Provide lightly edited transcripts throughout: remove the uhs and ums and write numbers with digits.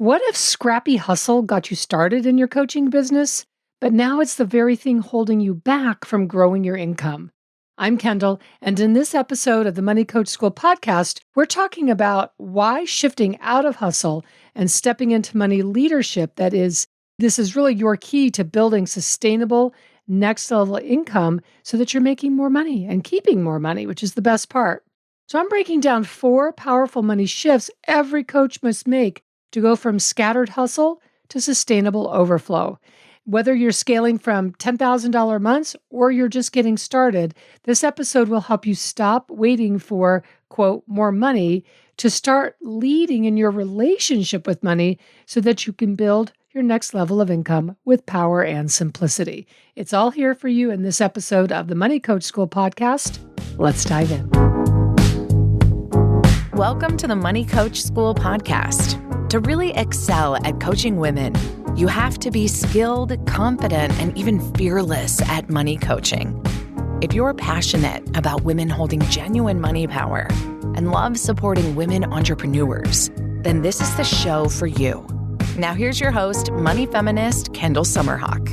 What if scrappy hustle got you started in your coaching business, but now it's the very thing holding you back from growing your income? I'm Kendall, and in this episode of the Money Coach School podcast, we're talking about why shifting out of hustle and stepping into money leadership, this is really your key to building sustainable next level income so that you're making more money and keeping more money, which is the best part. So I'm breaking down 4 powerful money shifts every coach must make to go from scattered hustle to sustainable overflow. Whether you're scaling from $10,000 months or you're just getting started, this episode will help you stop waiting for, quote, more money to start leading in your relationship with money so that you can build your next level of income with power and simplicity. It's all here for you in this episode of the Money Coach School podcast. Let's dive in. Welcome to the Money Coach School podcast. To really excel at coaching women, you have to be skilled, confident, and even fearless at money coaching. If you're passionate about women holding genuine money power and love supporting women entrepreneurs, then this is the show for you. Now here's your host, money feminist Kendall Summerhawk.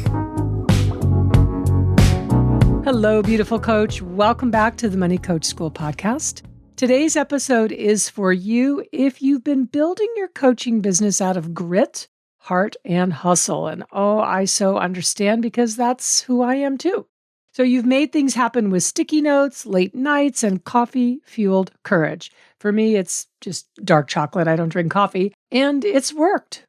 Hello, beautiful coach. Welcome back to the Money Coach School podcast. Today's episode is for you if you've been building your coaching business out of grit, heart, and hustle. And I so understand because that's who I am too. So you've made things happen with sticky notes, late nights, and coffee-fueled courage. For me, it's just dark chocolate. I don't drink coffee. And it's worked.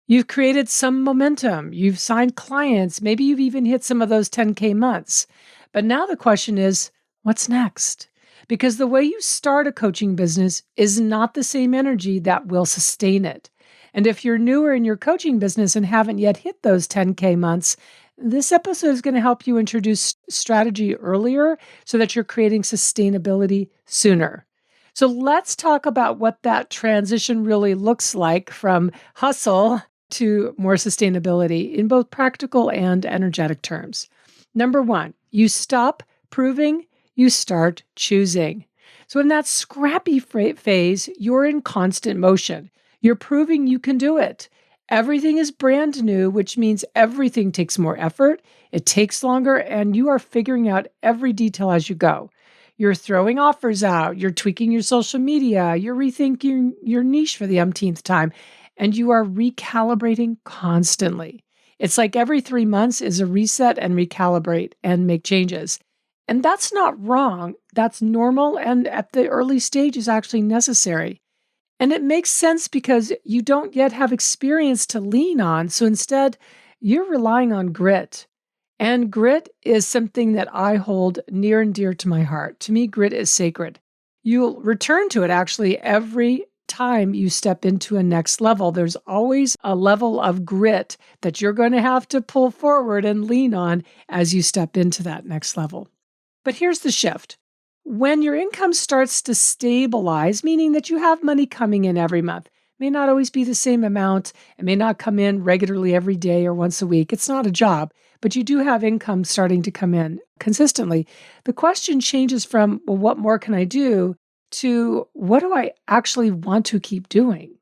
You've created some momentum. You've signed clients. Maybe you've even hit some of those 10K months. But now the question is, what's next? Because the way you start a coaching business is not the same energy that will sustain it. And if you're newer in your coaching business and haven't yet hit those 10K months, this episode is going to help you introduce strategy earlier so that you're creating sustainability sooner. So let's talk about what that transition really looks like from hustle to more sustainability in both practical and energetic terms. Number 1, you stop proving, you start choosing. So in that scrappy phase, you're in constant motion. You're proving you can do it. Everything is brand new, which means everything takes more effort, it takes longer, and you are figuring out every detail as you go. You're throwing offers out, you're tweaking your social media, you're rethinking your niche for the umpteenth time, and you are recalibrating constantly. It's like every 3 months is a reset and recalibrate and make changes. And that's not wrong. That's normal. And at the early stage is actually necessary. And it makes sense because you don't yet have experience to lean on. So instead, you're relying on grit. And grit is something that I hold near and dear to my heart. To me, grit is sacred. You'll return to it actually every time you step into a next level. There's always a level of grit that you're going to have to pull forward and lean on as you step into that next level. But here's the shift. When your income starts to stabilize, meaning that you have money coming in every month, it may not always be the same amount, it may not come in regularly every day or once a week. It's not a job, but you do have income starting to come in consistently. The question changes from, well, what more can I do, to what do I actually want to keep doing?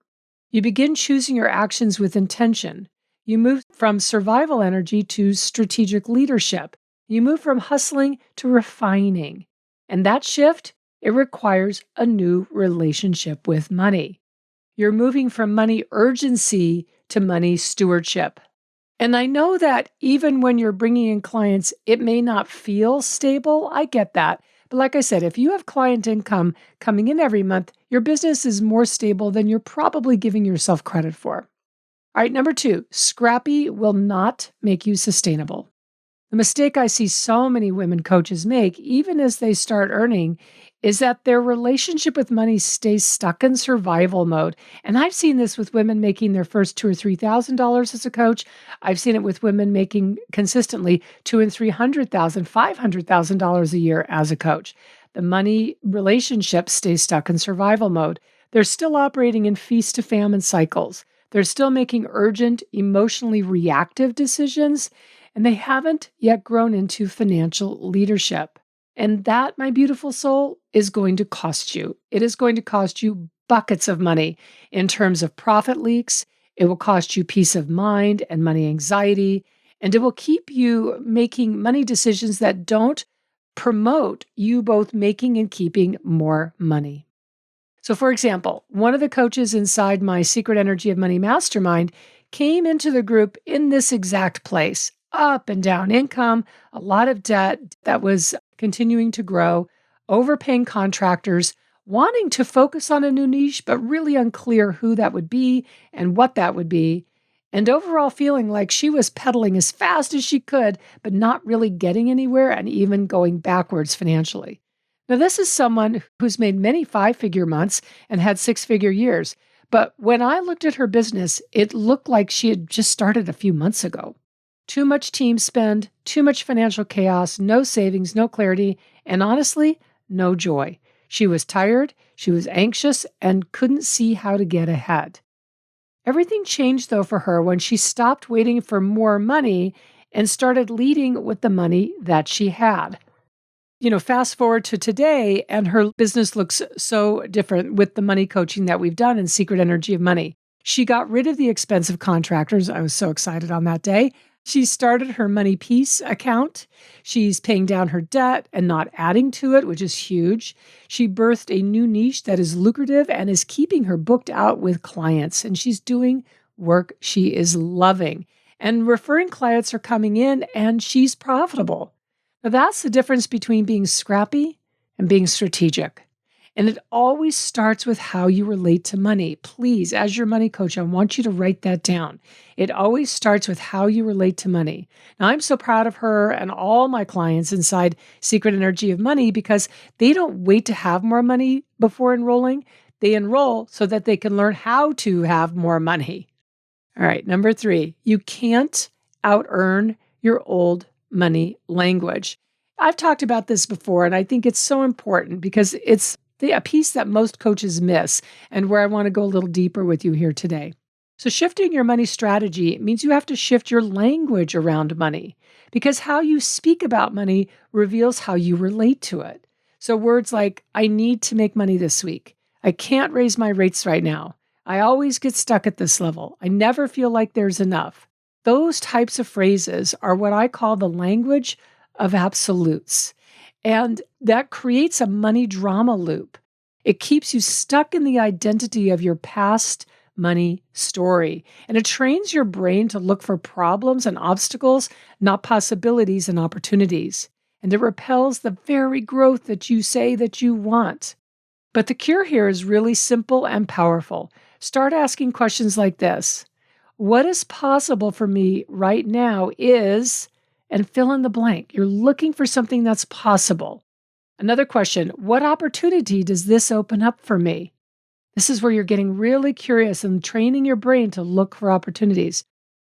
You begin choosing your actions with intention. You move from survival energy to strategic leadership. You move from hustling to refining. And that shift, it requires a new relationship with money. You're moving from money urgency to money stewardship. And I know that even when you're bringing in clients, it may not feel stable. I get that. But like I said, if you have client income coming in every month, your business is more stable than you're probably giving yourself credit for. All right, number 2, scrappy will not make you sustainable. The mistake I see so many women coaches make, even as they start earning, is that their relationship with money stays stuck in survival mode. And I've seen this with women making their first $2,000 or $3,000 as a coach. I've seen it with women making consistently $200,000 and $300,000, $500,000 a year as a coach. The money relationship stays stuck in survival mode. They're still operating in feast to famine cycles. They're still making urgent, emotionally reactive decisions. And they haven't yet grown into financial leadership. And that, my beautiful soul, is going to cost you. It is going to cost you buckets of money in terms of profit leaks, It will cost you peace of mind and money anxiety, and it will keep you making money decisions that don't promote you both making and keeping more money. So, for example, one of the coaches inside my Secret Energy of Money Mastermind came into the group in this exact place, up and down income, a lot of debt that was continuing to grow, overpaying contractors, wanting to focus on a new niche, but really unclear who that would be and what that would be, and overall feeling like she was pedaling as fast as she could, but not really getting anywhere and even going backwards financially. Now, this is someone who's made many five-figure months and had six-figure years. But when I looked at her business, it looked like she had just started a few months ago. Too much team spend, too much financial chaos, no savings, no clarity, and honestly, no joy. She was tired, she was anxious, and couldn't see how to get ahead. Everything changed, though, for her when she stopped waiting for more money and started leading with the money that she had. Fast forward to today, and her business looks so different with the money coaching that we've done in Secret Energy of Money. She got rid of the expensive contractors. I was so excited on that day. She started her Money Peace account. She's paying down her debt and not adding to it, which is huge. She birthed a new niche that is lucrative and is keeping her booked out with clients. And she's doing work she is loving. And referring clients are coming in, and she's profitable. Now, that's the difference between being scrappy and being strategic. And it always starts with how you relate to money. Please, as your money coach, I want you to write that down. It always starts with how you relate to money. Now, I'm so proud of her and all my clients inside Secret Energy of Money because they don't wait to have more money before enrolling. They enroll so that they can learn how to have more money. All right, number 3, you can't out-earn your old money language. I've talked about this before, and I think it's so important because it's a piece that most coaches miss and where I want to go a little deeper with you here today. So shifting your money strategy means you have to shift your language around money because how you speak about money reveals how you relate to it. So words like, I need to make money this week. I can't raise my rates right now. I always get stuck at this level. I never feel like there's enough. Those types of phrases are what I call the language of absolutes. And that creates a money drama loop. It keeps you stuck in the identity of your past money story. And it trains your brain to look for problems and obstacles, not possibilities and opportunities. And it repels the very growth that you say that you want. But the cure here is really simple and powerful. Start asking questions like this. What is possible for me right now is, and fill in the blank. You're looking for something that's possible. Another question, what opportunity does this open up for me? This is where you're getting really curious and training your brain to look for opportunities.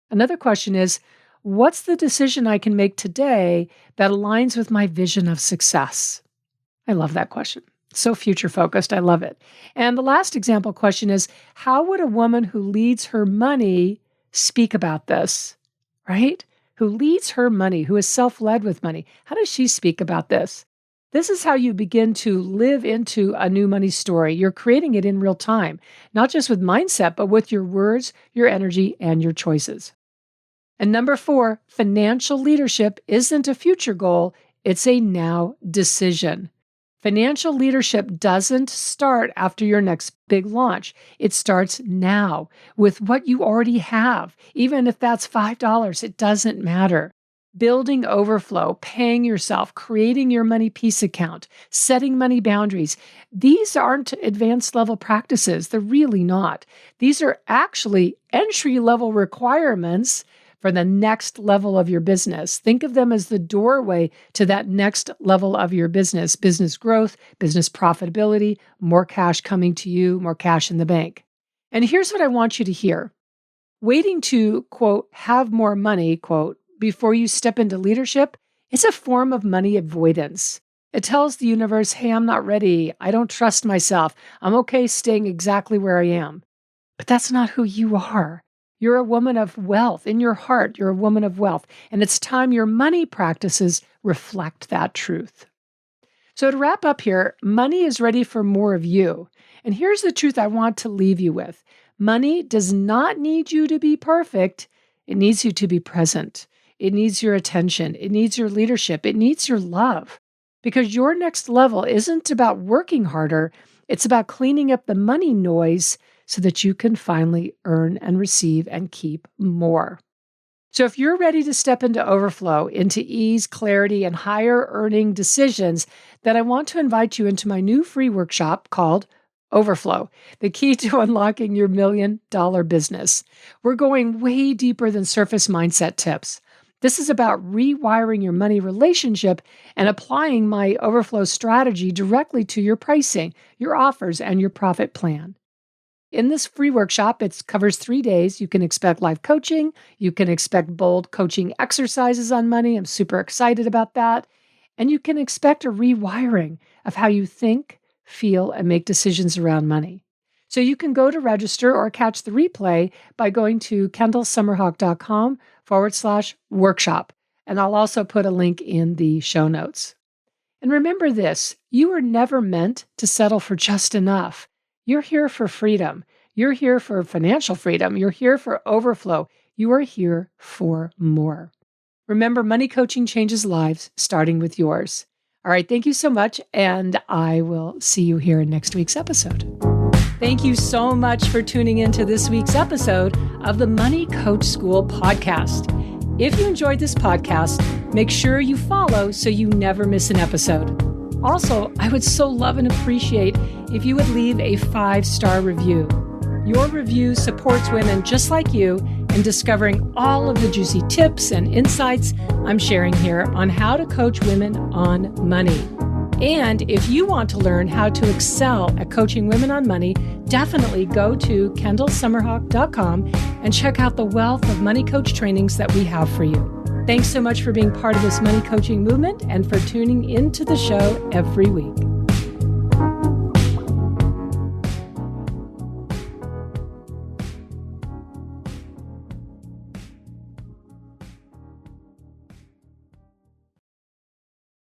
Another question is, what's the decision I can make today that aligns with my vision of success? I love that question. So future focused. I love it. And the last example question is, how would a woman who leads her money speak about this, right? Who leads her money, who is self-led with money. How does she speak about this? This is how you begin to live into a new money story. You're creating it in real time, not just with mindset, but with your words, your energy, and your choices. And number 4, financial leadership isn't a future goal. It's a now decision. Financial leadership doesn't start after your next big launch. It starts now with what you already have. Even if that's $5, it doesn't matter. Building overflow, paying yourself, creating your money peace account, setting money boundaries. These aren't advanced level practices. They're really not. These are actually entry level requirements for the next level of your business. Think of them as the doorway to that next level of your business growth, business profitability, more cash coming to you, more cash in the bank. And here's what I want you to hear. Waiting to, quote, have more money, quote, before you step into leadership, it's a form of money avoidance. It tells the universe, hey, I'm not ready. I don't trust myself. I'm okay staying exactly where I am. But that's not who you are. You're a woman of wealth. In your heart, you're a woman of wealth. And it's time your money practices reflect that truth. So to wrap up here, money is ready for more of you. And here's the truth I want to leave you with. Money does not need you to be perfect. It needs you to be present. It needs your attention. It needs your leadership. It needs your love. Because your next level isn't about working harder. It's about cleaning up the money noise so that you can finally earn and receive and keep more. So if you're ready to step into overflow, into ease, clarity, and higher earning decisions, then I want to invite you into my new free workshop called Overflow, the key to unlocking your $1 million business. We're going way deeper than surface mindset tips. This is about rewiring your money relationship and applying my overflow strategy directly to your pricing, your offers, and your profit plan. In this free workshop, it covers 3 days. You can expect live coaching. You can expect bold coaching exercises on money. I'm super excited about that. And you can expect a rewiring of how you think, feel, and make decisions around money. So you can go to register or catch the replay by going to kendallsummerhawk.com/workshop. And I'll also put a link in the show notes. And remember this, you were never meant to settle for just enough. You're here for freedom. You're here for financial freedom. You're here for overflow. You are here for more. Remember, money coaching changes lives, starting with yours. All right, thank you so much, and I will see you here in next week's episode. Thank you so much for tuning into this week's episode of the Money Coach School podcast. If you enjoyed this podcast, make sure you follow so you never miss an episode. Also, I would so love and appreciate if you would leave a 5-star review. Your review supports women just like you in discovering all of the juicy tips and insights I'm sharing here on how to coach women on money. And if you want to learn how to excel at coaching women on money, definitely go to kendallsummerhawk.com and check out the wealth of money coach trainings that we have for you. Thanks so much for being part of this money coaching movement and for tuning into the show every week.